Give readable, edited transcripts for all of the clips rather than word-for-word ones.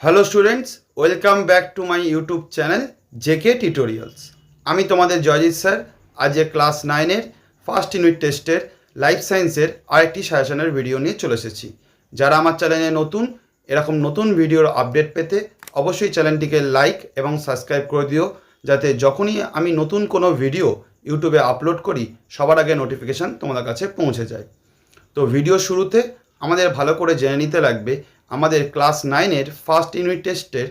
Hello students, welcome back to my YouTube channel JK tutorials. আমি তোমাদের Joyjit sir. আজকে class 9-এর ফার্স্ট ইউনিট টেস্টের লাইফ সায়েন্সের আরেকটি সাজেশনের ভিডিও নিয়ে চলে এসেছি। যারা আমার চ্যানেলে নতুন, এরকম নতুন ভিডিওর আপডেট পেতে অবশ্যই চ্যানেলটিকে লাইক এবং সাবস্ক্রাইব করে দিও, যাতে যখনই আমি নতুন কোনো ভিডিও ইউটিউবে আপলোড করি সবার আগে নোটিফিকেশান তোমাদের কাছে পৌঁছে যায়। তো ভিডিও শুরুতে আমাদের ভালো করে জেনে নিতে লাগবে আমাদের ক্লাস 9-এর ফার্স্ট ইউনিট টেস্টের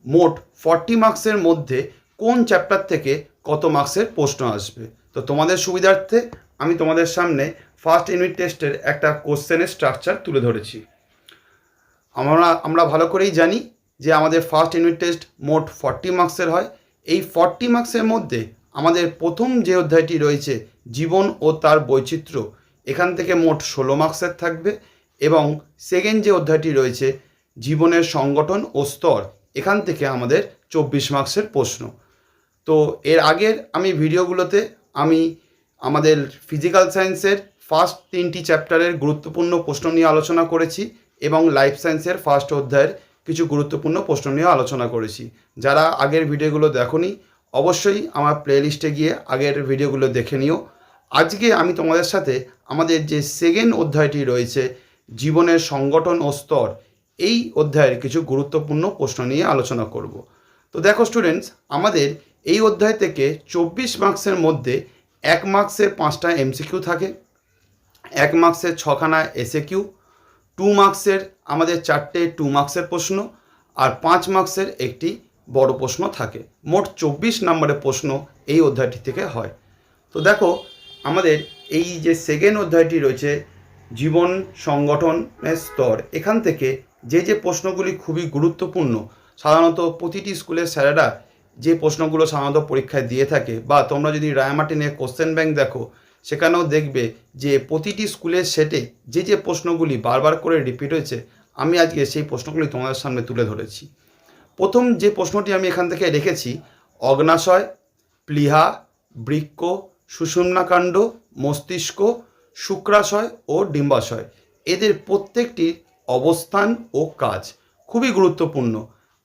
মোট 40 মার্কসের মধ্যে কোন চ্যাপ্টার থেকে কত মার্কসের প্রশ্ন আসবে। তো তোমাদের সুবিধার্থে আমি তোমাদের সামনে ফার্স্ট ইউনিট টেস্টের একটা কোশ্চেনের স্ট্রাকচার তুলে ধরেছি। আমরা ভালো করেই জানি যে আমাদের ফার্স্ট ইউনিট টেস্ট মোট 40 মার্কসের হয়। এই 40 মার্কসের মধ্যে আমাদের প্রথম যে অধ্যায়টি রয়েছে জীবন ও তার বৈচিত্র্য, এখান থেকে মোট 16 মার্কসের থাকবে, এবং সেকেন্ড যে অধ্যায়টি রয়েছে জীবনের সংগঠন ও স্তর, এখান থেকে আমাদের 24 মার্কসের প্রশ্ন। তো এর আগের আমি ভিডিওগুলোতে আমি আমাদের ফিজিক্যাল সায়েন্সের ফার্স্ট 3টি চ্যাপ্টারের গুরুত্বপূর্ণ প্রশ্ন নিয়ে আলোচনা করেছি, এবং লাইফ সায়েন্সের ফার্স্ট অধ্যায়ের কিছু গুরুত্বপূর্ণ প্রশ্ন নিয়ে আলোচনা করেছি। যারা আগের ভিডিওগুলো দেখোনি অবশ্যই আমার প্লেলিস্টে গিয়ে আগের ভিডিওগুলো দেখে নিও। আজকে আমি তোমাদের সাথে আমাদের যে সেকেন্ড অধ্যায়টি রয়েছে জীবনের সংগঠন ও স্তর, এই অধ্যায়ের কিছু গুরুত্বপূর্ণ প্রশ্ন নিয়ে আলোচনা করব। তো দেখো স্টুডেন্টস, আমাদের এই অধ্যায় থেকে 24 মার্কসের মধ্যে 1 মার্কসের 5টা এমসিকিউ থাকে, 1 মার্কসের 6খানা এসএকিউ, 2 মার্কসের আমাদের 4টে 2 মার্কসের প্রশ্ন, আর 5 মার্কসের একটি বড় প্রশ্ন থাকে। মোট 24 নম্বরের প্রশ্ন এই অধ্যায়টি থেকে হয়। তো দেখো, আমাদের এই যে সেকেন্ড অধ্যায়টি রয়েছে জীবন সংগঠনের স্তর, এখান থেকে যে প্রশ্নগুলি খুবই গুরুত্বপূর্ণ, সাধারণত প্রতিটি স্কুলের স্যারেরা যে প্রশ্নগুলো সাধারণত পরীক্ষায় দিয়ে থাকে, বা তোমরা যদি রায়মার্টিনের কোশ্চেন ব্যাংক দেখো সেখানেও দেখবে যে প্রতিটি স্কুলের সেটে যে প্রশ্নগুলি বারবার করে রিপিট হয়েছে, আমি আজকে সেই প্রশ্নগুলি তোমাদের সামনে তুলে ধরেছি। প্রথম যে প্রশ্নটি আমি এখান থেকে রেখেছি, অগ্নাশয়, প্লীহা, বৃক্ক, সুষুম্নাকাণ্ড, মস্তিষ্ক, শুক্রাশয় ও ডিম্বাশয়, এদের প্রত্যেকটির অবস্থান ও কাজ খুবই গুরুত্বপূর্ণ।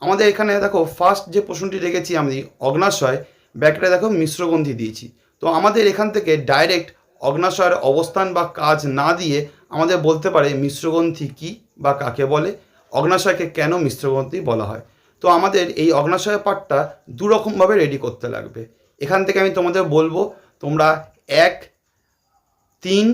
আমাদের এখানে দেখো ফার্স্ট যে প্রশ্নটি রেখেছি আমি অগ্নাশয়, ব্যাকেটে দেখো মিশ্রগ্রন্থি দিয়েছি। তো আমাদের এখান থেকে ডাইরেক্ট অগ্নাশয়ের অবস্থান বা কাজ না দিয়ে আমাদের বলতে পারে মিশ্রগ্রন্থি কী বা কাকে বলে, অগ্নাশয়কে কেন মিশ্রগ্রন্থি বলা হয়। তো আমাদের এই অগ্নাশয় পাঠটা দুরকমভাবে রেডি করতে লাগবে। এখান থেকে আমি তোমাদের বলবো তোমরা 1, 3,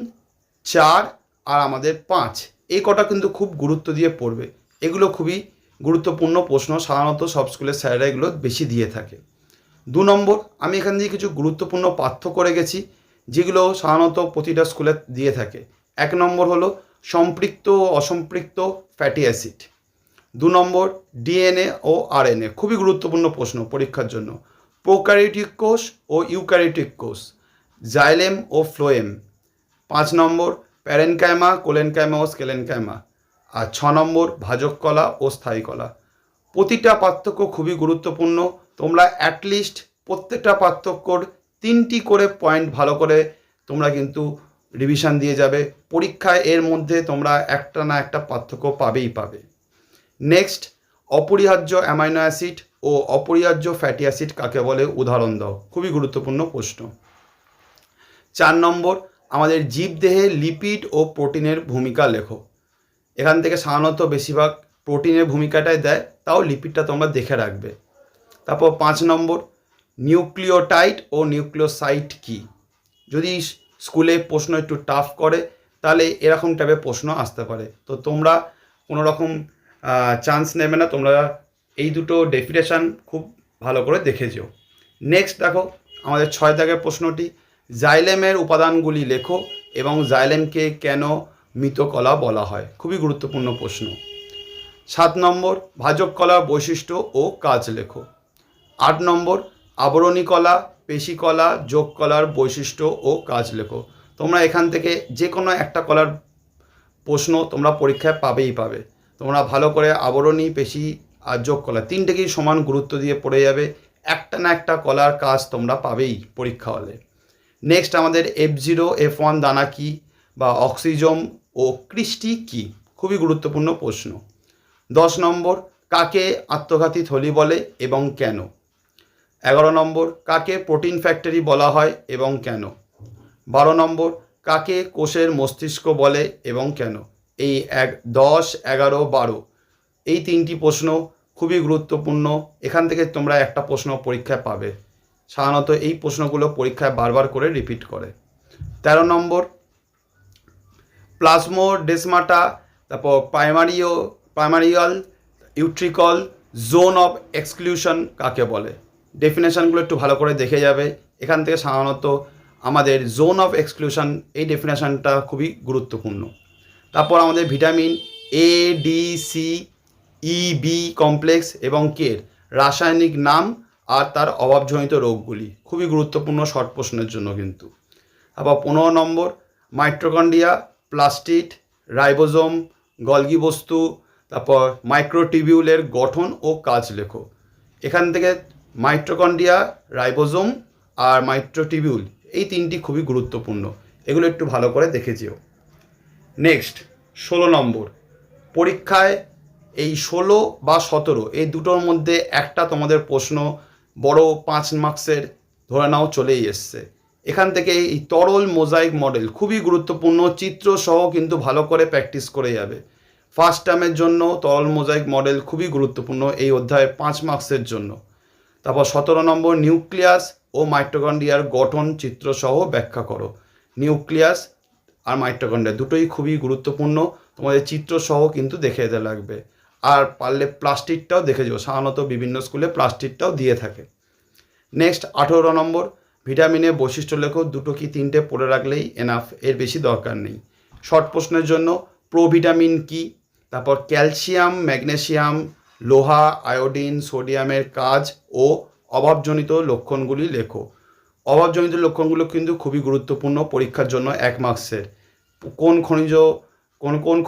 4 আর আমাদের 5 এই কটা কিন্তু খুব গুরুত্ব দিয়ে পড়বে। এগুলো খুবই গুরুত্বপূর্ণ প্রশ্ন, সাধারণত সব স্কুলের স্যারেরা এগুলো বেশি দিয়ে থাকে। 2 নম্বর, আমি এখান থেকে কিছু গুরুত্বপূর্ণ পাঠ্য করে গেছি যেগুলো সাধারণত প্রতিটা স্কুলে দিয়ে থাকে। 1 নম্বর হলো সম্পৃক্ত ও অসম্পৃক্ত ফ্যাটি অ্যাসিড। 2 নম্বর ডিএনএ ও আরএনএ, খুবই গুরুত্বপূর্ণ প্রশ্ন পরীক্ষার জন্য। প্রোক্যারিওটিক কোষ ও ইউক্যারিওটিক কোষ, জাইলেম ও ফ্লোয়েম। 5 নম্বর প্যারেনকাইমা, কোলেনকাইমা ও স্কেলেনকাইমা। আর 6 নম্বর ভাজক কলা ও স্থায়ী কলা। প্রতিটা পার্থক্য খুবই গুরুত্বপূর্ণ। তোমরা অ্যাটলিস্ট প্রত্যেকটা পার্থক্যর 3টি করে পয়েন্ট ভালো করে তোমরা কিন্তু রিভিশন দিয়ে যাবে। পরীক্ষায় এর মধ্যে তোমরা একটা না একটা পার্থক্য পাবেই পাবে। নেক্সট, অপরিহার্য অ্যামাইনো অ্যাসিড ও অপরিহার্য ফ্যাটি অ্যাসিড কাকে বলে উদাহরণ দাও, খুবই গুরুত্বপূর্ণ প্রশ্ন। 4 নম্বর, আমাদের জীবদেহে লিপিড ও প্রোটিনের ভূমিকা লেখো। এখান থেকে সাধারণত বেশিরভাগ প্রোটিনের ভূমিকাটাই দেয়, তাও লিপিডটা তোমরা দেখে রাখবে। তারপর 5 নম্বর, নিউক্লিওটাইড ও নিউক্লিওসাইড কী। যদি স্কুলে প্রশ্ন একটু টাফ করে তাহলে এরকম টাইপের প্রশ্ন আসতে পারে। তো তোমরা কোনো রকম চান্স নেবে না, তোমরা এই দুটো ডেফিনেশান খুব ভালো করে দেখে যেও। নেক্সট দেখো, আমাদের 6 দাগের প্রশ্নটি, জাইলেমের উপাদানগুলি লেখো এবং জাইলেমকে কেন মৃত কলা বলা হয়, খুবই গুরুত্বপূর্ণ প্রশ্ন। 7 নম্বর, ভাজক কলার বৈশিষ্ট্য ও কাজ লেখো। 8 নম্বর, আবরণী কলা, পেশি কলা, যোগ কলার বৈশিষ্ট্য ও কাজ লেখো। তোমরা এখান থেকে যে কোনো একটা কলার প্রশ্ন তোমরা পরীক্ষায় পাবেই পাবে। তোমরা ভালো করে আবরণী, পেশি আর যোগ কলা 3টেকেই সমান গুরুত্ব দিয়ে পড়ে যাবে। একটা না একটা কলার কাজ তোমরা পাবেই পরীক্ষা হলে। নেক্সট, আমাদের F0, F1 দানা কী বা অক্সিজম ও ক্রিস্টি কী, খুবই গুরুত্বপূর্ণ প্রশ্ন। 10 নম্বর, কাকে আত্মঘাতী থলি বলে এবং কেন? 11 নম্বর, কাকে প্রোটিন ফ্যাক্টরি বলা হয় এবং কেন? 12 নম্বর, কাকে কোষের মস্তিষ্ক বলে এবং কেন? এই 10, 11, 12 এই 3টি প্রশ্ন খুবই গুরুত্বপূর্ণ। এখান থেকে তোমরা একটা প্রশ্ন পরীক্ষায় পাবে। সাধারণত এই প্রশ্নগুলো পরীক্ষায় বারবার করে রিপিট করে। 13 নম্বর, প্লাজমোডেসমাটা, তারপর প্রাইমারিয়াল ইউট্রিকল জোন অফ এক্সক্লুশন কাকে বলে? ডেফিনেশনগুলো একটু ভালো করে দেখে যাবে। এখান থেকে সাধারণত আমাদের জোন অফ এক্সক্লুশন এই ডেফিনেশনটা খুবই গুরুত্বপূর্ণ। তারপর আমাদের vitamin A, D, C, E, B complex এবং কের রাসায়নিক নাম আর তার অভাবজনিত রোগগুলি খুবই গুরুত্বপূর্ণ শর্ট প্রশ্নের জন্য কিন্তু। আবার 15 নম্বর, মাইটোকন্ড্রিয়া, প্লাস্টিড, রাইবোজোম, গলগি বস্তু, তারপর মাইক্রোটিবিউলের গঠন ও কাজ লেখো। এখান থেকে মাইটোকন্ড্রিয়া, রাইবোজোম আর মাইক্রোটিবিউল এই 3টি খুবই গুরুত্বপূর্ণ, এগুলো একটু ভালো করে দেখে যেও। নেক্সট 16 নম্বর, পরীক্ষায় এই 16 বা 17 এই দুটোর মধ্যে একটা তোমাদের প্রশ্ন বড় 5 মার্কসের ধরে নাও চলেই এসছে। এখান থেকে এই তরল মোজাইক মডেল খুবই গুরুত্বপূর্ণ, চিত্র সহ কিন্তু ভালো করে প্র্যাকটিস করে যাবে। ফার্স্ট টার্মের জন্য তরল মোজাইক মডেল খুবই গুরুত্বপূর্ণ এই অধ্যায়ের 5 মার্কসের জন্য। তারপর 17 নম্বর, নিউক্লিয়াস ও মাইটোকন্ড্রিয়ার গঠন চিত্র সহ ব্যাখ্যা করো। নিউক্লিয়াস আর মাইটোকন্ড্রিয়া দুটোই খুবই গুরুত্বপূর্ণ, তোমাদের চিত্র সহ কিন্তু দেখে যেতে লাগবে। আর পারলে প্লাস্টিকটাও দেখে যাও, সাধারণত বিভিন্ন স্কুলে প্লাস্টিকটাও দিয়ে থাকে। নেক্সট 18 নম্বর, ভিটামিনের বৈশিষ্ট্য লেখো। 2 কি 3টে পড়ে রাখলেই এনাফ, এর বেশি দরকার নেই। শর্ট প্রশ্নের জন্য প্রোভিটামিন কি, তারপর ক্যালসিয়াম, ম্যাগনেসিয়াম, লোহা, আয়োডিন, সোডিয়ামের কাজ ও অভাবজনিত লক্ষণগুলি লেখো। অভাবজনিত লক্ষণগুলো কিন্তু খুবই গুরুত্বপূর্ণ পরীক্ষার জন্য 1 মার্কসের। কোন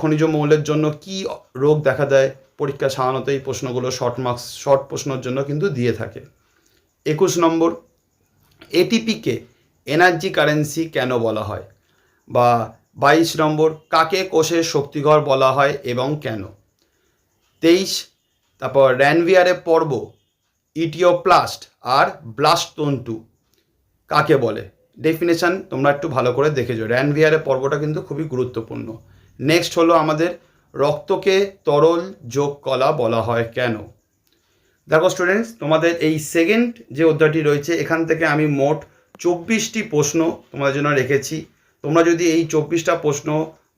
খনিজ মৌলের জন্য কি রোগ দেখা দেয়, পরীক্ষা সাধারণত এই প্রশ্নগুলো শর্ট প্রশ্নের জন্য কিন্তু দিয়ে থাকে। 21 নম্বর, এটিপিকে এনার্জি কারেন্সি কেন বলা হয়? বা 22 নম্বর, কাকে কোষের শক্তিঘর বলা হয় এবং কেন? 23, তারপর র্যানভিয়ারের পর্ব, ইটিওপ্লাস্ট আর ব্লাস্টতন্তু কাকে বলে? ডেফিনেশান তোমরা একটু ভালো করে দেখে যাও। র্যানভিয়ারের পর্বটা কিন্তু খুবই গুরুত্বপূর্ণ। নেক্সট হলো আমাদের রক্তকে তরল যোগ কলা বলা হয় কেন? দেখো স্টুডেন্টস, তোমাদের এই সেকেন্ড যে অধ্যায়টি রয়েছে এখান থেকে আমি মোট 24টি প্রশ্ন তোমাদের জন্য রেখেছি। তোমরা যদি এই 24টা প্রশ্ন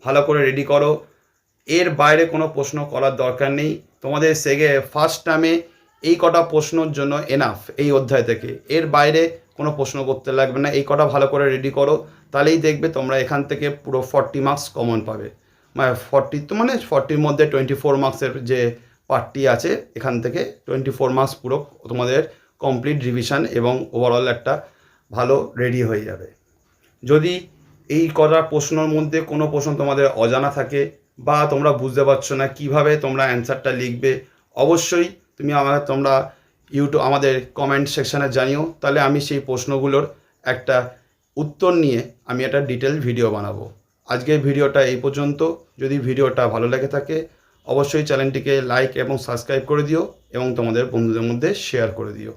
ভালো করে রেডি করো, এর বাইরে কোনো প্রশ্ন করার দরকার নেই। তোমাদের ফার্স্ট টার্মে এই কটা প্রশ্নের জন্য এনাফ এই অধ্যায় থেকে, এর বাইরে কোনো প্রশ্ন করতে লাগবে না। এই কটা ভালো করে রেডি করো, তাহলেই দেখবে তোমরা এখান থেকে পুরো 40 মার্কস কমন পাবে। 40 মধ্যে 24 মার্কসের যে পার্টটি আছে, এখান থেকে 24 মার্কস পুরো তোমাদের কমপ্লিট রিভিশন এবং ওভারঅল একটা ভালো রেডি হয়ে যাবে। যদি এই কটা প্রশ্নের মধ্যে কোনো প্রশ্ন তোমাদের অজানা থাকে বা তোমরা বুঝতে পারছো না কিভাবে তোমরা অ্যান্সারটা লিখবে, অবশ্যই তোমরা আমাদের কমেন্ট সেকশানে জানিও, তাহলে আমি সেই প্রশ্নগুলোর একটা উত্তর নিয়ে আমি একটা ডিটেল ভিডিও বানাবো। আজকের ভিডিওটা এই পর্যন্ত। যদি ভিডিওটা ভালো লেগে থাকে অবশ্যই চ্যানেলটিকে লাইক এবং সাবস্ক্রাইব করে দিও এবং তোমাদের বন্ধুদের মধ্যে শেয়ার করে দিও।